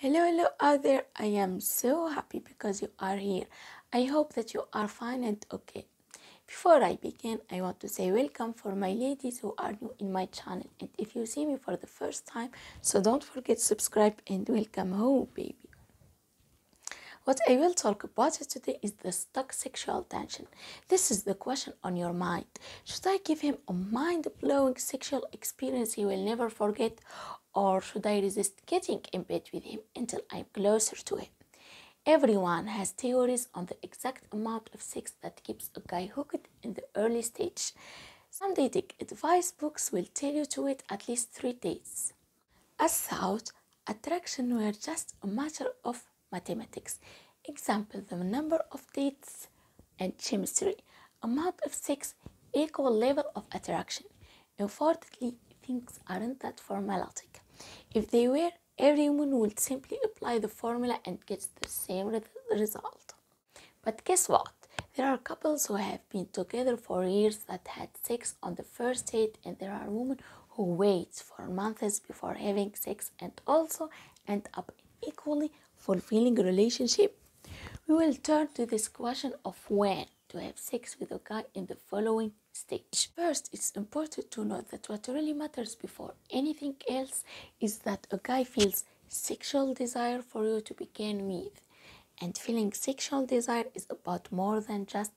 Hello out there. I am so happy because you are here. I hope that you are fine and okay. Before I begin, I want to say welcome for my ladies who are new in my channel. And if you see me for the first time, so don't forget to subscribe and welcome home, baby. What I will talk about today is the stuck sexual tension. This is the question on your mind. Should I give him a mind-blowing sexual experience he will never forget, or should I resist getting in bed with him until I'm closer to him? Everyone has theories on the exact amount of sex that keeps a guy hooked in the early stage. Some dating advice books will tell you to wait at least 3 days. As thought, attraction were just a matter of mathematics. Example, the number of dates and chemistry. Amount of sex equal level of attraction. Unfortunately, things aren't that formulatic. If they were, everyone would simply apply the formula and get the same result. But guess what? There are couples who have been together for years that had sex on the first date, and there are women who wait for months before having sex and also end up in equally fulfilling relationship. We will turn to this question of when to have sex with a guy in the following stage. First, it's important to note that what really matters before anything else is that a guy feels sexual desire for you to begin with. And feeling sexual desire is about more than just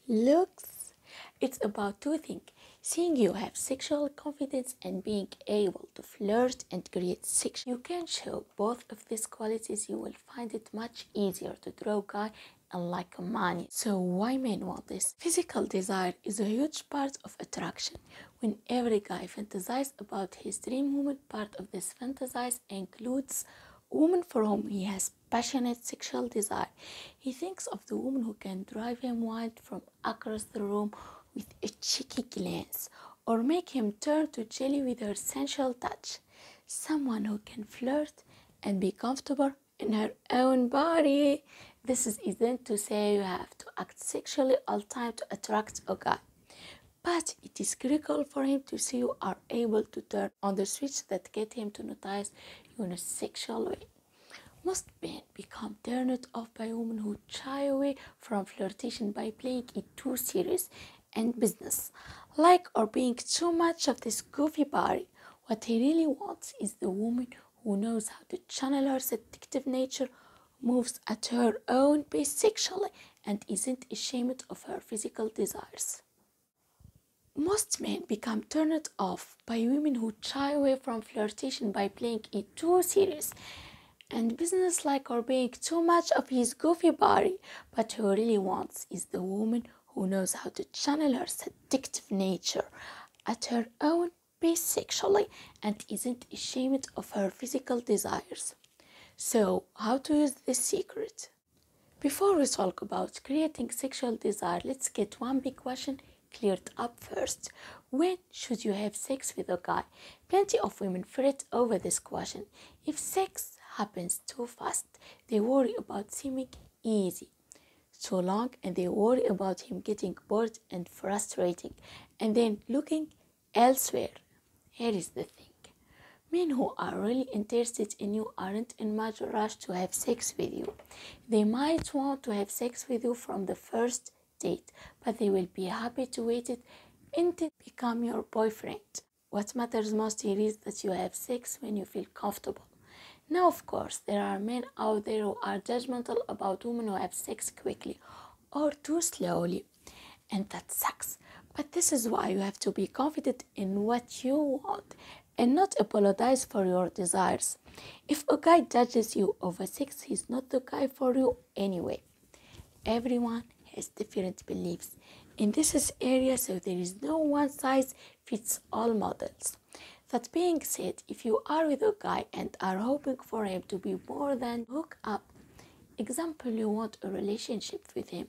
looks. It's about two things: seeing you have sexual confidence and being able to flirt and create sex. You can show both of these qualities, you will find it much easier to draw guy and like a man. So why men want this? Physical desire is a huge part of attraction. When every guy fantasizes about his dream woman, part of this fantasize includes woman for whom he has passionate sexual desire. He thinks of the woman who can drive him wild from across the room with a cheeky glance, or make him turn to jelly with her sensual touch. Someone who can flirt and be comfortable in her own body. This isn't to say you have to act sexually all the time to attract a guy, but it is critical for him to see you are able to turn on the switch that get him to notice you in a sexual way. Most men become turned off by women who shy away from flirtation by playing it too serious and business like, or being too much of this goofy party. What he really wants is the woman who knows how to channel her seductive nature, moves at her own pace sexually, and isn't ashamed of her physical desires. Most men become turned off by women who shy away from flirtation by playing it too serious and businesslike, or being too much of his goofy body. But who really wants is the woman who knows how to channel her seductive nature at her own pace sexually and isn't ashamed of her physical desires. So, how to use this secret? Before we talk about creating sexual desire, let's get one big question cleared up first. When should you have sex with a guy? Plenty of women fret over this question. If sex happens too fast, they worry about seeming easy, too long, and they worry about him getting bored and frustrating and then looking elsewhere. Here is the thing. Men who are really interested in you aren't in much rush to have sex with you. They might want to have sex with you from the first date, but they will be happy to wait it until become your boyfriend. What matters most here is that you have sex when you feel comfortable. Now, of course, there are men out there who are judgmental about women who have sex quickly or too slowly, and that sucks. But this is why you have to be confident in what you want and not apologize for your desires. If a guy judges you over sex, he's not the guy for you anyway. Everyone has different beliefs in this area, so there is no one size fits all models. That being said, if you are with a guy and are hoping for him to be more than hook up, example, you want a relationship with him,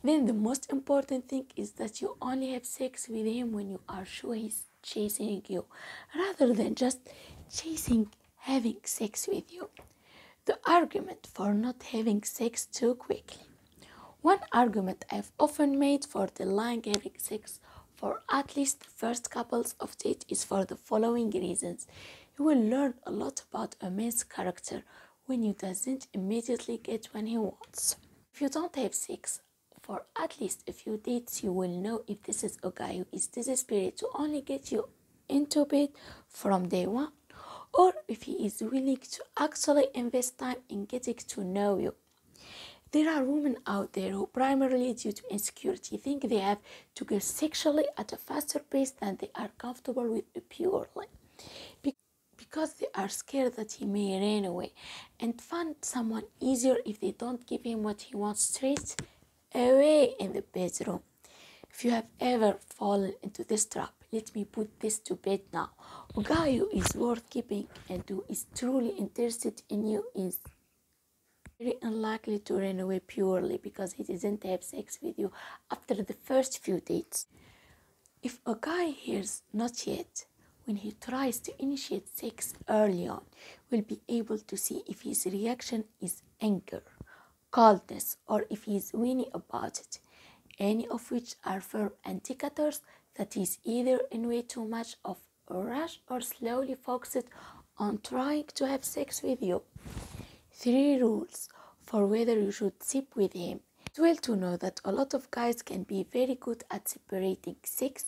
then the most important thing is that you only have sex with him when you are sure he's chasing you, rather than just chasing having sex with you. The argument for not having sex too quickly. One argument I've often made for delaying having sex for at least the first couples of dates is for the following reasons. You will learn a lot about a man's character when he doesn't immediately get what he wants. If you don't have sex for at least a few dates, you will know if this is a guy who is desperate to only get you into bed from day one, or if he is willing to actually invest time in getting to know you. There are women out there who, primarily due to insecurity, think they have to go sexually at a faster pace than they are comfortable with purely, because they are scared that he may run away and find someone easier if they don't give him what he wants straight away in the bedroom. If you have ever fallen into this trap, let me put this to bed now. A guy who is worth keeping and who is truly interested in you is very unlikely to run away purely because he doesn't have sex with you after the first few dates. If a guy hears not yet, when he tries to initiate sex early on, we'll be able to see if his reaction is anger, coldness, or if he is whiny about it, any of which are firm indicators that he's either in way too much of a rush or slowly focused on trying to have sex with you. 3 rules for whether you should sleep with him. It's well to know that a lot of guys can be very good at separating sex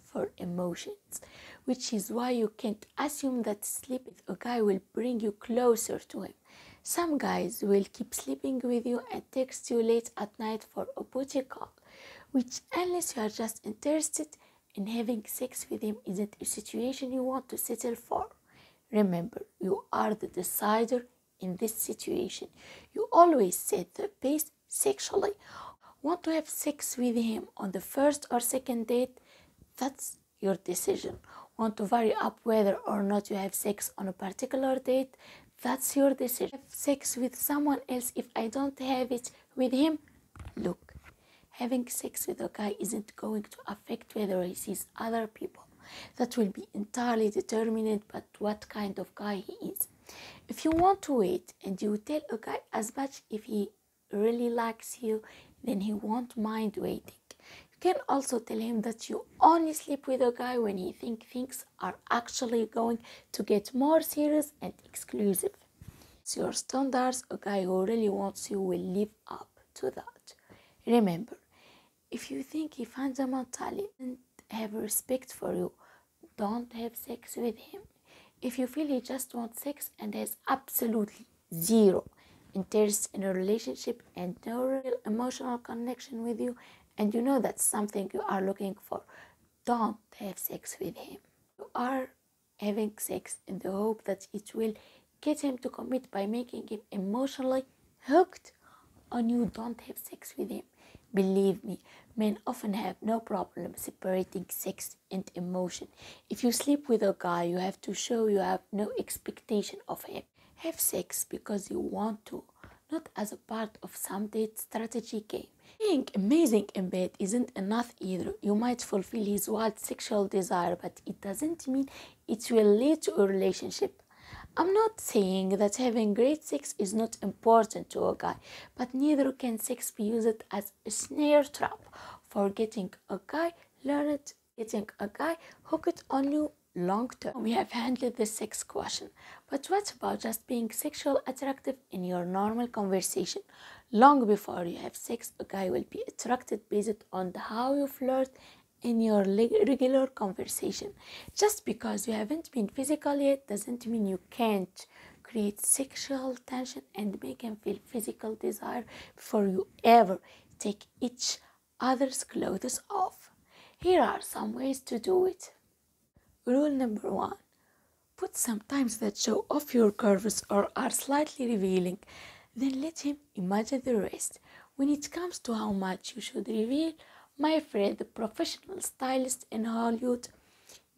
for emotions, which is why you can't assume that sleep with a guy will bring you closer to him. Some guys will keep sleeping with you and text you late at night for a booty call, which, unless you are just interested in having sex with him, isn't a situation you want to settle for. Remember, you are the decider in this situation. You always set the pace sexually. Want to have sex with him on the first or second date? That's your decision. Want to vary up whether or not you have sex on a particular date? That's your decision. Have sex with someone else if I don't have it with him? Look, having sex with a guy isn't going to affect whether he sees other people. That will be entirely determined by what kind of guy he is. If you want to wait and you tell a guy as much if he really likes you, then he won't mind waiting. You can also tell him that you only sleep with a guy when you think things are actually going to get more serious and exclusive. It's your standards. A guy who really wants you will live up to that. Remember, if you think he fundamentally doesn't have respect for you, don't have sex with him. If you feel he just wants sex and has absolutely zero interest in a relationship and no real emotional connection with you, and you know that's something you are looking for, don't have sex with him. You are having sex in the hope that it will get him to commit by making him emotionally hooked on you. Don't have sex with him. Believe me, men often have no problem separating sex and emotion. If you sleep with a guy, you have to show you have no expectation of him. Have sex because you want to, not as a part of some date strategy game. Being amazing in bed isn't enough either. You might fulfill his wild sexual desire, but it doesn't mean it will lead to a relationship. I'm not saying that having great sex is not important to a guy, but neither can sex be used as a snare trap for getting a guy hooked on you long term. We have handled the sex question, but what about just being sexually attractive in your normal conversation? Long before you have sex, a guy will be attracted based on how you flirt in your regular conversation. Just because you haven't been physical yet doesn't mean you can't create sexual tension and make him feel physical desire before you ever take each other's clothes off. Here are some ways to do it. Rule number 1. Put some times that show off your curves or are slightly revealing. Then let him imagine the rest. When it comes to how much you should reveal, my friend, the professional stylist in Hollywood,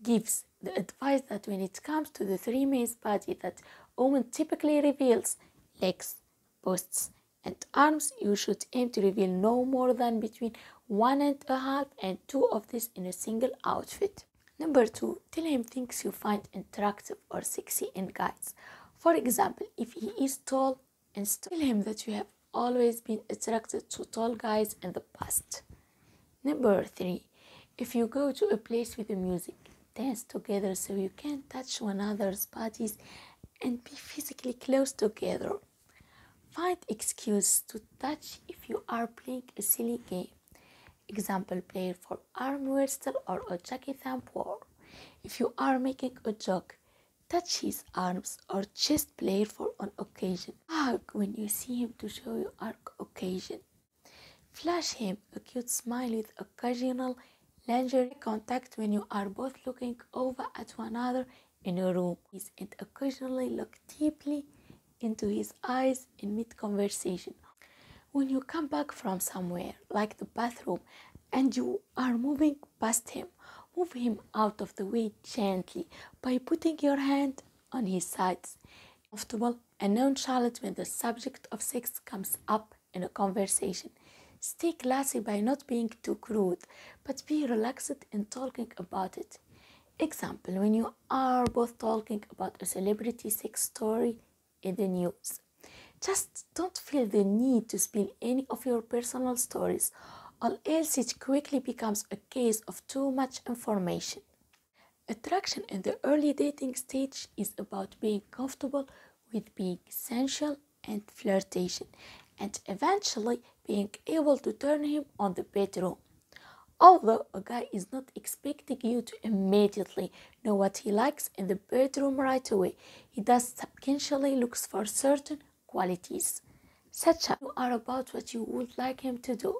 gives the advice that when it comes to the 3 main body that a woman typically reveals, legs, busts, and arms, you should aim to reveal no more than between 1.5 and 2 of this in a single outfit. Number 2, tell him things you find attractive or sexy in guys. For example, if he is tall and tell him that you have always been attracted to tall guys in the past. Number 3, if you go to a place with the music, dance together so you can touch one another's bodies and be physically close together. Find excuse to touch if you are playing a silly game. Example, play for arm wrestle or a jockey thumb war. If you are making a joke, touch his arms or just play for an occasion. Hug when you see him to show you are occasion. Flash him a cute smile with occasional lingerie contact when you are both looking over at one another in a room, and occasionally look deeply into his eyes in mid-conversation. When you come back from somewhere, like the bathroom, and you are moving past him, move him out of the way gently by putting your hand on his sides. Comfortable and nonchalant when the subject of sex comes up in a conversation. Stay classy by not being too crude, but be relaxed in talking about it. Example, when you are both talking about a celebrity sex story in the news. Just don't feel the need to spill any of your personal stories, or else it quickly becomes a case of too much information. Attraction in the early dating stage is about being comfortable with being sensual and flirtation, and eventually being able to turn him on the bedroom. Although a guy is not expecting you to immediately know what he likes in the bedroom right away, he does subconsciously look for certain qualities, such as you are about what you would like him to do.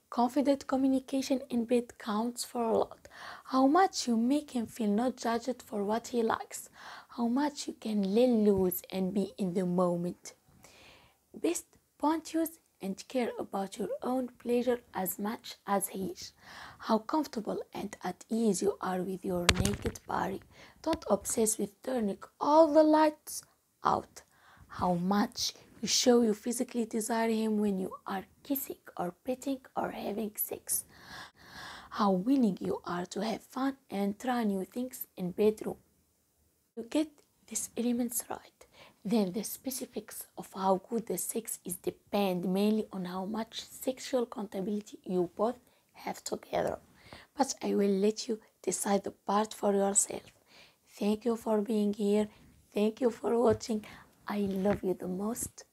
Confident communication in bed counts for a lot. How much you make him feel not judged for what he likes. How much you can let loose and be in the moment. Best point use and care about your own pleasure as much as his. How comfortable and at ease you are with your naked body. Don't obsess with turning all the lights out. How much you show you physically desire him when you are kissing or petting or having sex. How willing you are to have fun and try new things in bedroom. You get these elements right, then the specifics of how good the sex is depend mainly on how much sexual compatibility you both have together. But I will let you decide the part for yourself. Thank you for being here. Thank you for watching. I love you the most.